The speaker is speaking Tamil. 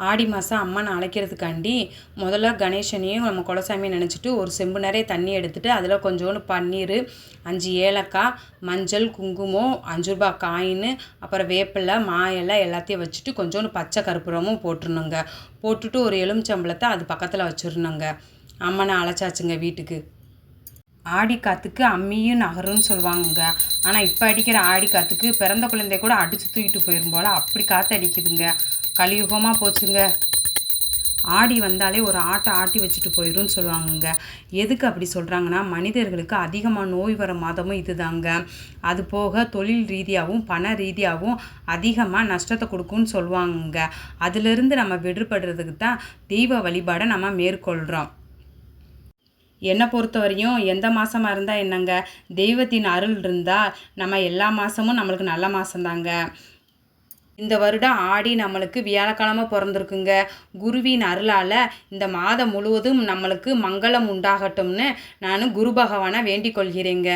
ஆடி மாதம் அம்மனை அழைக்கிறதுக்காண்டி முதல்ல கணேசனையும் நம்ம குலசாமியை நினச்சிட்டு ஒரு செம்பு நிறைய தண்ணி எடுத்துகிட்டு அதில் கொஞ்சோண்டு பன்னீர், 5 ஏலக்காய், மஞ்சள், குங்குமம், 5 ரூபாய் காயின், அப்புறம் வேப்பிலை, மா இலை எல்லாத்தையும் வச்சுட்டு கொஞ்சோண்டு பச்சை கற்பூரமும் போட்டுருணுங்க. போட்டுட்டு ஒரு எலுமிச்சம்பழத்தை அது பக்கத்தில் வச்சிடணுங்க. அம்மனை அழைச்சாச்சுங்க வீட்டுக்கு. ஆடி காற்றுக்கு அம்மியும் நகரும்னு சொல்லுவாங்க. ஆனால் இப்போ அடிக்கிற ஆடி காற்றுக்கு பிறந்த குழந்தைய கூட அடித்து தூக்கிட்டு போயிடும் போல் அப்படி காற்று அடிக்குதுங்க. கலியுகமாக போச்சுங்க. ஆடி வந்தாலே ஒரு ஆட்டை ஆட்டி வச்சுட்டு போயிடும்னு சொல்லுவாங்கங்க. எதுக்கு அப்படி சொல்கிறாங்கன்னா, மனிதர்களுக்கு அதிகமாக நோய் வர மாதமும் இதுதாங்க. அது போக தொழில் ரீதியாகவும் பண ரீதியாகவும் அதிகமாக நஷ்டத்தை கொடுக்கும்னு சொல்லுவாங்கங்க. அதிலிருந்து நம்ம விடுபடுறதுக்கு தான் தெய்வ வழிபாடை நம்ம மேற்கொள்கிறோம். என்னை பொறுத்த வரையும் எந்த மாதமாக இருந்தால் என்னங்க, தெய்வத்தின் அருள் இருந்தால் நம்ம எல்லா மாதமும் நம்மளுக்கு நல்ல மாதந்தாங்க. இந்த வருடம் ஆடி நம்மளுக்கு வியாழக்கிழமை பிறந்திருக்குங்க. குருவின் அருளால் இந்த மாதம் முழுவதும் நம்மளுக்கு மங்களம் உண்டாகட்டும்னு நான் குரு பகவானை வேண்டிக் கொள்கிறேங்க.